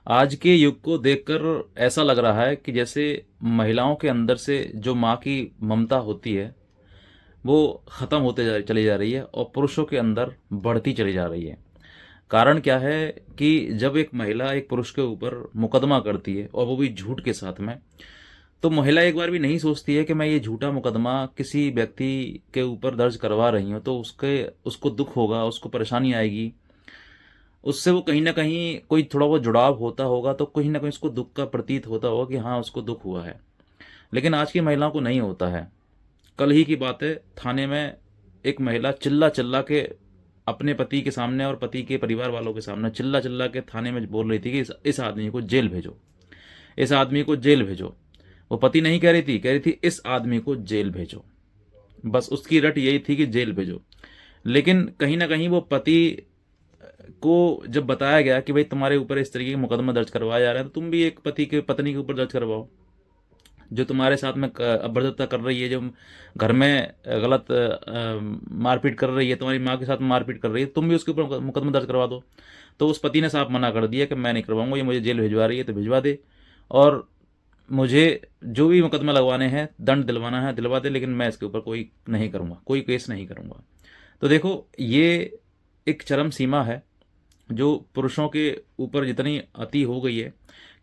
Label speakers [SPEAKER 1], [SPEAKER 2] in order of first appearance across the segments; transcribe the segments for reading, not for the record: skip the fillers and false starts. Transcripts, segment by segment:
[SPEAKER 1] आज के युग को देखकर ऐसा लग रहा है कि जैसे महिलाओं के अंदर से जो माँ की ममता होती है वो ख़त्म होते चली जा रही है और पुरुषों के अंदर बढ़ती चली जा रही है। कारण क्या है कि जब एक महिला एक पुरुष के ऊपर मुकदमा करती है और वो भी झूठ के साथ में, तो महिला एक बार भी नहीं सोचती है कि मैं ये झूठा मुकदमा किसी व्यक्ति के ऊपर दर्ज करवा रही हूँ तो उसके उसको दुख होगा, उसको परेशानी आएगी, उससे वो कहीं ना कहीं कोई थोड़ा बहुत जुड़ाव होता होगा तो कहीं ना कहीं उसको दुख का प्रतीत होता होगा कि हाँ उसको दुख हुआ है। लेकिन आज की महिलाओं को नहीं होता है। कल ही की बात है, थाने में एक महिला चिल्ला चिल्ला के अपने पति के सामने और पति के परिवार वालों के सामने चिल्ला चिल्ला के थाने में बोल रही थी कि इस आदमी को जेल भेजो, इस आदमी को जेल भेजो। वो पति नहीं कह रही थी, कह रही थी इस आदमी को जेल भेजो। बस उसकी रट यही थी कि जेल भेजो। लेकिन कहीं ना कहीं वो पति को जब बताया गया कि भाई तुम्हारे ऊपर इस तरीके के मुकदमा दर्ज करवाया जा रहा है तो तुम भी एक पति के पत्नी के ऊपर दर्ज करवाओ। जो तुम्हारे साथ में अभद्रता कर रही है, जो घर में गलत मारपीट कर रही है, तुम्हारी माँ के साथ मारपीट कर रही है, तुम भी उसके ऊपर मुकदमा दर्ज करवा दो। तो उस पति ने साफ मना कर दिया कि मैं नहीं करवाऊंगा, ये मुझे जेल भिजवा रही है तो भिजवा दे, और मुझे जो भी मुकदमा लगवाने हैं, दंड दिलवाना है दिलवा दे, लेकिन मैं इसके ऊपर कोई नहीं करूँगा, कोई केस नहीं करूँगा। तो देखो, ये एक चरम सीमा है जो पुरुषों के ऊपर जितनी अति हो गई है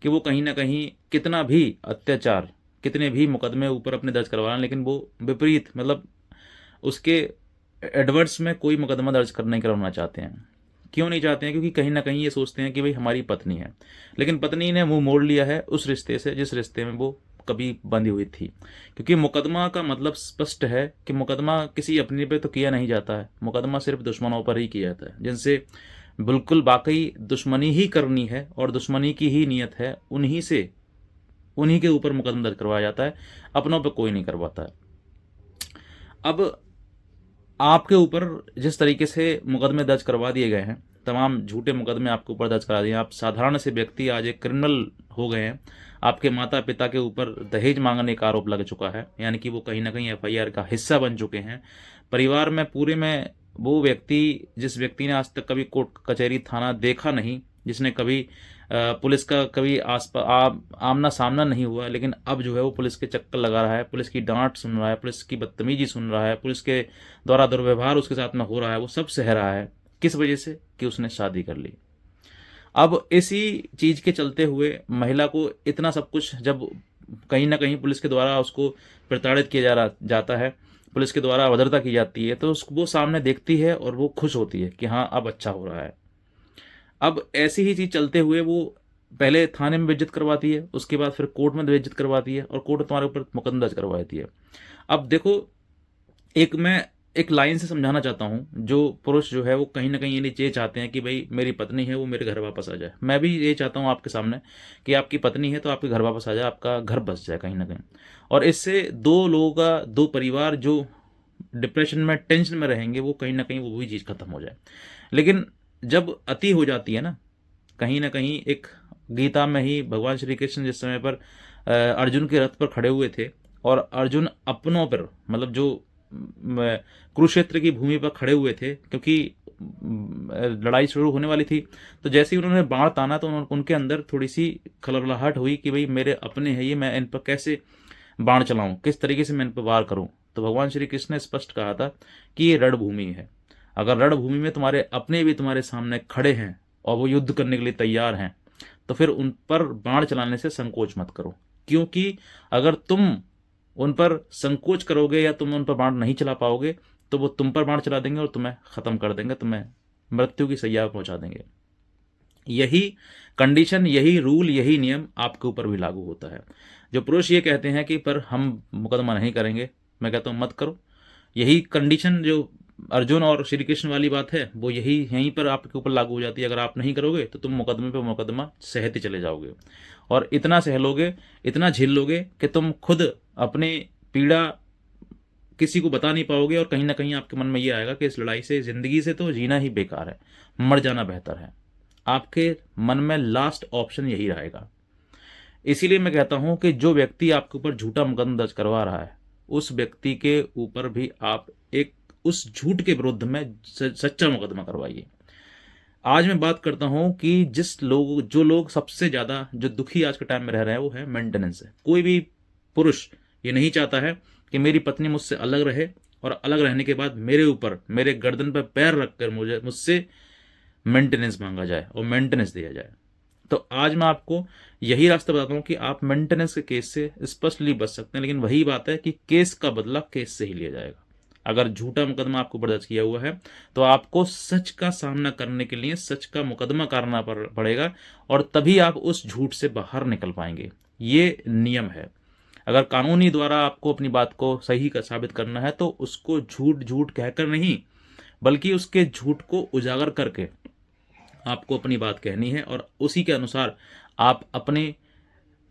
[SPEAKER 1] कि वो कहीं ना कहीं कितना भी अत्याचार, कितने भी मुकदमे ऊपर अपने दर्ज करवा लें, लेकिन वो विपरीत मतलब उसके एडवर्स में कोई मुकदमा दर्ज कर नहीं करवाना चाहते हैं। क्यों नहीं चाहते हैं? क्योंकि कहीं ना कहीं ये सोचते हैं कि भाई हमारी पत्नी है। लेकिन पत्नी ने मुंह मोड़ लिया है उस रिश्ते से जिस रिश्ते में वो कभी बंधी हुई थी। क्योंकि मुकदमा का मतलब स्पष्ट है कि मुकदमा किसी अपने पे तो किया नहीं जाता है, मुकदमा सिर्फ दुश्मनों पर ही किया जाता है, जिनसे बिल्कुल वाकई दुश्मनी ही करनी है और दुश्मनी की ही नीयत है, उन्हीं के ऊपर मुकदमा दर्ज करवाया जाता है। अपनों पे कोई नहीं करवाता है। अब आपके ऊपर जिस तरीके से मुकदमे दर्ज करवा दिए गए हैं, तमाम झूठे मुकदमे आपके ऊपर दर्ज करा दिए, आप साधारण से व्यक्ति आज एक क्रिमिनल हो गए हैं। आपके माता पिता के ऊपर दहेज मांगने का आरोप लग चुका है, यानी कि वो कहीं ना कहीं एफआईआर का हिस्सा बन चुके हैं। परिवार में पूरे में वो व्यक्ति, जिस व्यक्ति ने आज तक कभी कोर्ट कचहरी थाना देखा नहीं, जिसने कभी पुलिस का कभी आमना सामना नहीं हुआ, लेकिन अब जो है वो पुलिस के चक्कर लगा रहा है, पुलिस की डांट सुन रहा है, पुलिस की बदतमीजी सुन रहा है, पुलिस के द्वारा दुर्व्यवहार उसके साथ में हो रहा है, वो सब सह रहा है। किस वजह से? कि उसने शादी कर ली। अब इसी चीज के चलते हुए महिला को इतना सब कुछ जब कहीं ना कहीं पुलिस के द्वारा उसको प्रताड़ित किया जाता है, पुलिस के द्वारा अभद्रता की जाती है, तो उसको वो सामने देखती है और वो खुश होती है कि हाँ अब अच्छा हो रहा है। अब ऐसी ही चीज चलते हुए वो पहले थाने में बेइज्जत करवाती है, उसके बाद फिर कोर्ट में बेइज्जत करवाती है और कोर्ट तुम्हारे ऊपर मुकदमा दर्ज करवाती है। अब देखो, मैं एक लाइन से समझाना चाहता हूँ, जो पुरुष जो है वो कहीं ना कहीं ये चाहते हैं कि भाई मेरी पत्नी है वो मेरे घर वापस आ जाए। मैं भी ये चाहता हूँ आपके सामने कि आपकी पत्नी है तो आपके घर वापस आ जाए, आपका घर बस जाए कहीं ना कहीं। और इससे दो लोगों का, दो परिवार जो डिप्रेशन में, टेंशन में रहेंगे, वो कहीं ना कहीं वो भी चीज़ खत्म हो जाए। लेकिन जब अति हो जाती है ना कहीं एक गीता में ही भगवान श्री कृष्ण जिस समय पर अर्जुन के रथ पर खड़े हुए थे और अर्जुन अपनों पर मतलब जो कुरुक्षेत्र की भूमि पर खड़े हुए थे, क्योंकि लड़ाई शुरू होने वाली थी, तो जैसे ही उन्होंने बाण ताना तो उनके अंदर थोड़ी सी खलबलाहट हुई कि भाई मेरे अपने हैं ये, मैं इन पर कैसे बाण चलाऊं, किस तरीके से मैं इन पर वार करूं। तो भगवान श्री कृष्ण ने स्पष्ट कहा था कि ये रणभूमि है। अगर रणभूमि में तुम्हारे अपने भी तुम्हारे सामने खड़े हैं और वो युद्ध करने के लिए तैयार हैं, तो फिर उन पर बाण चलाने से संकोच मत करो। क्योंकि अगर तुम उन पर संकोच करोगे या तुम उन पर बाण नहीं चला पाओगे, तो वो तुम पर बाण चला देंगे और तुम्हें खत्म कर देंगे, तुम्हें मृत्यु की सैया पर पहुंचा देंगे। यही कंडीशन, यही रूल, यही नियम आपके ऊपर भी लागू होता है। जो पुरुष ये कहते हैं कि पर हम मुकदमा नहीं करेंगे, मैं कहता हूं मत करो। यही कंडीशन जो अर्जुन और श्री कृष्ण वाली बात है, वो यही यहीं पर आपके ऊपर लागू हो जाती है। अगर आप नहीं करोगे तो तुम मुकदमे पे मुकदमा सहते चले जाओगे, और इतना सह लोगे, इतना झेल लोगे कि तुम खुद अपनी पीड़ा किसी को बता नहीं पाओगे, और कहीं ना कहीं आपके मन में ये आएगा कि इस लड़ाई से, जिंदगी से तो जीना ही बेकार है, मर जाना बेहतर है। आपके मन में लास्ट ऑप्शन यही रहेगा। इसीलिए मैं कहता हूं कि जो व्यक्ति आपके ऊपर झूठा मुकदमा दर्ज करवा रहा है, उस व्यक्ति के ऊपर भी आप एक उस झूठ के विरुद्ध में सच्चा मुकदमा करवाइए। आज मैं बात करता हूँ कि जो लोग सबसे ज़्यादा जो दुखी आज के टाइम में रह रहे हैं वो है मेंटेनेंस से। कोई भी पुरुष ये नहीं चाहता है कि मेरी पत्नी मुझसे अलग रहे और अलग रहने के बाद मेरे ऊपर मेरे गर्दन पर पैर रखकर मुझसे मेंटेनेंस मांगा जाए और मेंटेनेंस दिया जाए। तो आज मैं आपको यही रास्ता बताता हूँ कि आप मेंटेनेंस के केस से स्पष्टली बच सकते हैं। लेकिन वही बात है कि केस का बदला केस से ही लिया जाएगा। अगर झूठा मुकदमा आपको ऊपर दर्ज किया हुआ है तो आपको सच का सामना करने के लिए सच का मुकदमा करना पड़ेगा और तभी आप उस झूठ से बाहर निकल पाएंगे। ये नियम है। अगर कानूनी द्वारा आपको अपनी बात को सही का साबित करना है तो उसको झूठ झूठ कहकर नहीं, बल्कि उसके झूठ को उजागर करके आपको अपनी बात कहनी है और उसी के अनुसार आप अपने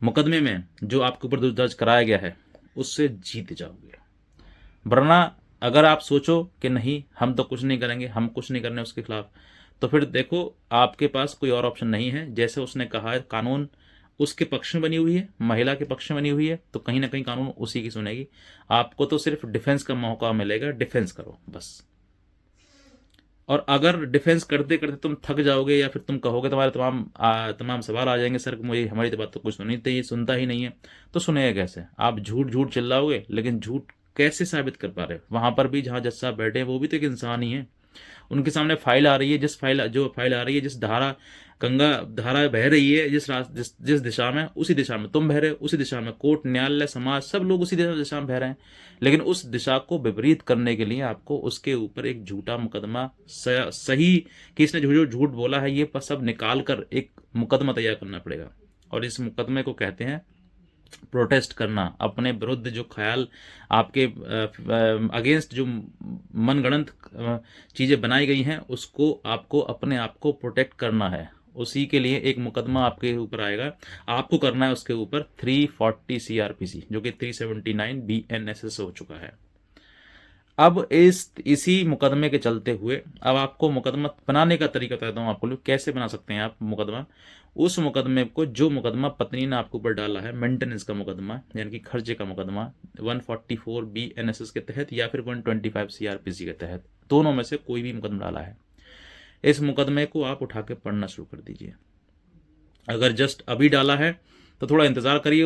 [SPEAKER 1] मुकदमे में जो आपके ऊपर दर्ज कराया गया है उससे जीत जाओगे। वरना अगर आप सोचो कि नहीं हम तो कुछ नहीं करेंगे, हम कुछ नहीं करने उसके खिलाफ, तो फिर देखो आपके पास कोई और ऑप्शन नहीं है। जैसे उसने कहा है कानून उसके पक्ष में बनी हुई है, महिला के पक्ष में बनी हुई है, तो कहीं ना कहीं कानून उसी की सुनेगी। आपको तो सिर्फ डिफेंस का मौका मिलेगा, डिफेंस करो बस। और अगर डिफेंस करते करते तुम थक जाओगे या फिर तुम कहोगे तुम्हारे तमाम सवाल आ जाएंगे, सर मुझे हमारी तो बात तो कुछ सुनी थी, ये सुनता ही नहीं है, तो सुनेगा कैसे? आप झूठ झूठ चिल्लाओगे लेकिन झूठ कैसे साबित कर पा रहे हो? वहां पर भी जहां जज साहब बैठे हैं वो भी तो एक इंसान ही है। उनके सामने फाइल आ रही है, जो फाइल आ रही है, जिस धारा गंगा धारा बह रही है, जिस दिशा में, उसी दिशा में तुम बह रहे हो, उसी दिशा में कोर्ट न्यायालय समाज सब लोग उसी दिशा में बह रहे हैं। लेकिन उस दिशा को विपरीत करने के लिए आपको उसके ऊपर एक झूठा मुकदमा सही कि इसने जो झूठ बोला है ये सब निकाल कर एक मुकदमा तैयार करना पड़ेगा। और इस मुकदमे को कहते हैं प्रोटेस्ट करना। अपने विरुद्ध जो ख्याल आपके अगेंस्ट जो मनगढ़ंत चीज़ें बनाई गई हैं उसको आपको अपने आप को प्रोटेक्ट करना है। उसी के लिए एक मुकदमा आपके ऊपर आएगा, आपको करना है उसके ऊपर 340 CRPC जो कि 379 BNSS हो चुका है। अब इसी मुकदमे के चलते हुए अब आपको मुकदमा बनाने का तरीका बताता हूँ आपको, लोग कैसे बना सकते हैं आप मुकदमा। उस मुकदमे को जो मुकदमा पत्नी ने आपके ऊपर डाला है, मेंटेनेंस का मुकदमा यानी कि खर्चे का मुकदमा 144 BNSS के तहत या फिर 125 CRPC के तहत, दोनों में से कोई भी मुकदमा डाला है, इस मुकदमे को आप उठा के पढ़ना शुरू कर दीजिए। अगर जस्ट अभी डाला है तो थोड़ा इंतज़ार करिए,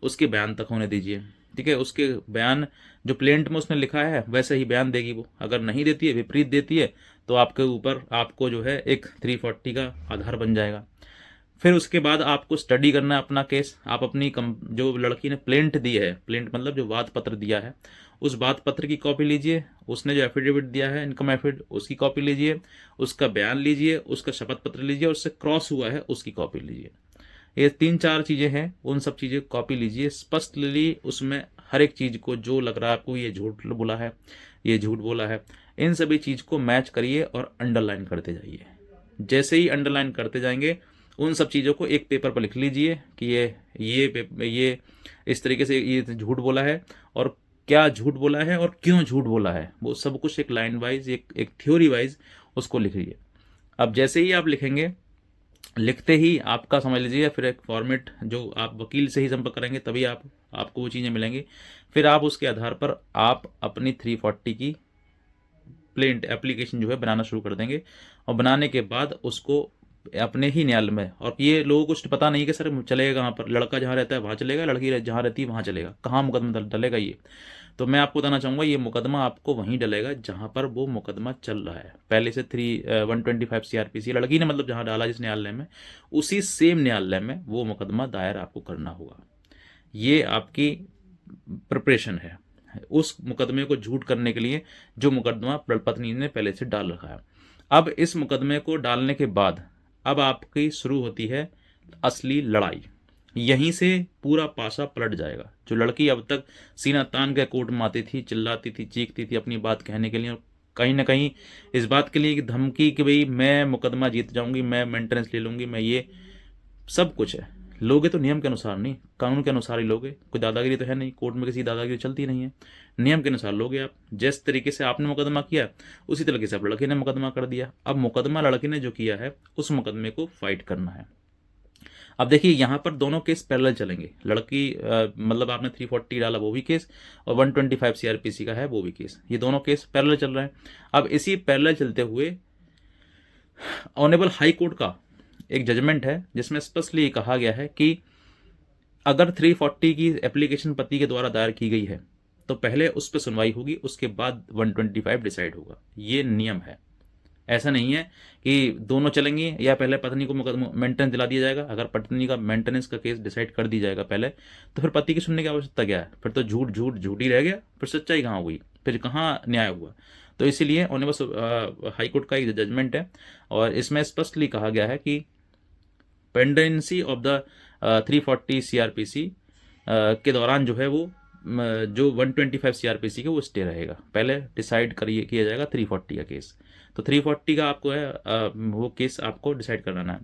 [SPEAKER 1] उसके बयान तक होने दीजिए। ठीक है, उसके बयान जो प्लेंट में उसने लिखा है वैसे ही बयान देगी वो। अगर नहीं देती है, विपरीत देती है, तो आपके ऊपर आपको जो है एक 340 का आधार बन जाएगा। फिर उसके बाद आपको स्टडी करना है अपना केस। आप अपनी जो लड़की ने प्लेंट दी है, प्लेंट मतलब जो वाद पत्र दिया है, उस वाद पत्र की कॉपी लीजिए। उसने जो एफिडेविट दिया है, इनकम एफिडेविट, उसकी कॉपी लीजिए। उसका बयान लीजिए, उसका शपथ पत्र लीजिए और उससे क्रॉस हुआ है उसकी कॉपी लीजिए। ये 3-4 चीज़ें हैं, उन सब चीज़ें कॉपी लीजिए स्पष्टली। उसमें हर एक चीज़ को जो लग रहा है आपको ये झूठ बोला है, ये झूठ बोला है, इन सभी चीज़ को मैच करिए और अंडरलाइन करते जाइए। जैसे ही अंडरलाइन करते जाएंगे उन सब चीज़ों को एक पेपर पर लिख लीजिए कि ये इस तरीके से ये झूठ बोला है और क्या झूठ बोला है और क्यों झूठ बोला है, वो सब कुछ एक लाइन वाइज एक थ्योरी वाइज उसको लिखिए। अब जैसे ही आप लिखेंगे, लिखते ही आपका समझ लीजिए फिर एक फॉर्मेट जो आप वकील से ही संपर्क करेंगे तभी आपको वो चीज़ें मिलेंगी। फिर आप उसके आधार पर आप अपनी 340 की प्लेंट एप्लीकेशन जो है बनाना शुरू कर देंगे और बनाने के बाद उसको अपने ही न्यायालय में। और ये लोगों को कुछ पता नहीं कि सर चलेगा कहाँ पर, लड़का जहाँ रहता है वहाँ चलेगा, लड़की जहाँ रहती है वहाँ चलेगा, कहाँ मुकदमा डलेगा ये। तो मैं आपको बताना चाहूँगा ये मुकदमा आपको वहीं डलेगा जहाँ पर वो मुकदमा चल रहा है। पहले से 125 CRPC लड़की ने मतलब जहाँ डाला जिस न्यायालय में, उसी सेम न्यायालय में वो मुकदमा दायर आपको करना होगा। ये आपकी प्रिपरेशन है उस मुकदमे को झूठ करने के लिए जो मुकदमा पत्नी ने पहले से डाल रखा है। अब इस मुकदमे को डालने के बाद अब आपकी शुरू होती है असली लड़ाई। यहीं से पूरा पासा पलट जाएगा। जो लड़की अब तक सीना तान के कोर्ट में आती थी, चिल्लाती थी, चीखती थी अपनी बात कहने के लिए, और कहीं ना कहीं इस बात के लिए कि धमकी कि भाई मैं मुकदमा जीत जाऊंगी, मैं मेंटेनेंस ले लूंगी, मैं ये सब कुछ है, लोगे तो नियम के अनुसार नहीं, कानून के अनुसार ही लोगे। कोई दादागिरी तो है नहीं, कोर्ट में किसी दादागिरी चलती नहीं है, नियम के अनुसार लोगे आप। जिस तरीके से आपने मुकदमा किया उसी तरीके से आप लड़के ने मुकदमा कर दिया। अब मुकदमा लड़के ने जो किया है उस मुकदमे को फाइट करना है। अब देखिए यहाँ पर दोनों केस पैरेलल चलेंगे। लड़की मतलब आपने 340 डाला वो भी केस और 125 CRPC का है वो भी केस, ये दोनों केस पैरेलल चल रहे हैं। अब इसी पैरेलल चलते हुए ऑनरेबल हाई कोर्ट का एक जजमेंट है जिसमें स्पष्टली ये कहा गया है कि अगर 340 की एप्लीकेशन पति के द्वारा दायर की गई है तो पहले उस पर सुनवाई होगी, उसके बाद 125 डिसाइड होगा। ये नियम है। ऐसा नहीं है कि दोनों चलेंगी या पहले पत्नी को मेंटेनेंस दिला दिया जाएगा। अगर पत्नी का मेंटेनेंस का केस डिसाइड कर दी जाएगा पहले, तो फिर पति की सुनने की आवश्यकता क्या है? फिर तो झूठ झूठ झूठ ही रह गया, फिर सच्चाई कहाँ हुई, फिर कहाँ न्याय हुआ? तो इसीलिए ऑनरेबल हाई कोर्ट का एक जजमेंट है और इसमें स्पष्टली कहा गया है कि पेंडेंसी ऑफ द 340 सीआरपीसी के दौरान जो है वो जो 125 सीआरपीसी के वो स्टे रहेगा। पहले डिसाइड करिए किया जाएगा 340 का केस। तो 340 का आपको है वो केस आपको डिसाइड कराना है।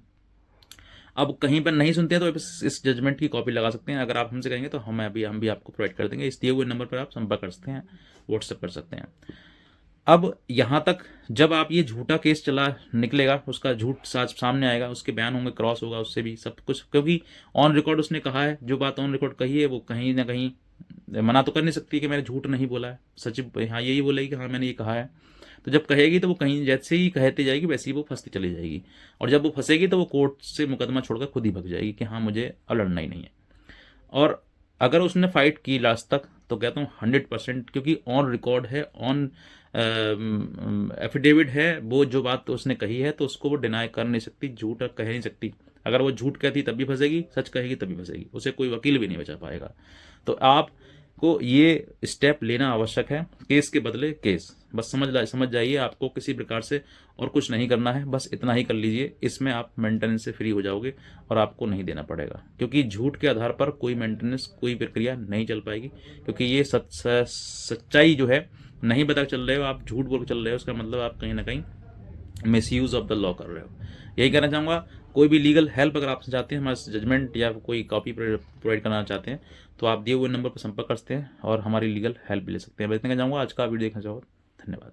[SPEAKER 1] अब कहीं पर नहीं सुनते हैं तो इस जजमेंट की कॉपी लगा सकते हैं। अगर आप हमसे कहेंगे तो हम भी आपको प्रोवाइड कर देंगे। इस दिए हुए नंबर पर आप संपर्क कर सकते हैं, व्हाट्सएप कर सकते हैं। अब यहाँ तक जब आप ये झूठा केस चला निकलेगा, उसका झूठ सामने आएगा, उसके बयान होंगे, क्रॉस होगा, उससे भी सब कुछ, क्योंकि ऑन रिकॉर्ड उसने कहा है। जो बात ऑन रिकॉर्ड कही है वो कहीं ना कहीं मना तो कर नहीं सकती कि मैंने झूठ नहीं बोला है। सचिव हाँ यही बोलेगी कि हाँ मैंने ये कहा है। तो जब कहेगी तो वो कहीं जैसे ही कहती जाएगी वैसे ही वो फंसती चली जाएगी, और जब वो फंसेगी तो वो कोर्ट से मुकदमा छोड़कर खुद ही भग जाएगी कि हाँ मुझे अब लड़ना ही नहीं है। और अगर उसने फाइट की लास्ट तक तो कहता हूँ 100%, क्योंकि ऑन रिकॉर्ड है, ऑन एफिडेविट है, वो जो बात उसने कही है तो उसको वो डिनाई कर नहीं सकती, झूठ कह नहीं सकती। अगर वो झूठ कहती तभी फंसेगी, सच कहेगी तभी फंसेगी, उसे कोई वकील भी नहीं बचा पाएगा। तो आपको ये स्टेप लेना आवश्यक है, केस के बदले केस। बस समझ जाइए, आपको किसी प्रकार से और कुछ नहीं करना है, बस इतना ही कर लीजिए। इसमें आप मेंटेनेंस से फ्री हो जाओगे और आपको नहीं देना पड़ेगा, क्योंकि झूठ के आधार पर कोई मेंटेनेंस कोई प्रक्रिया नहीं चल पाएगी। क्योंकि ये सच्चाई जो है नहीं पता चल रहे हो, आप झूठ बोल चल रहे हो, उसका मतलब आप कहीं ना कहीं मिसयूज ऑफ द लॉ कर रहे हो। यही कहना चाहूँगा। कोई भी लीगल हेल्प अगर आपसे चाहते हैं, हमारे जजमेंट या कोई कॉपी प्रोवाइड करना चाहते हैं, तो आप दिए हुए नंबर पर संपर्क कर सकते हैं और हमारी लीगल हेल्प ले सकते हैं। मैं इतना कहना चाहूँगा। आज का वीडियो देखना चाहो, धन्यवाद।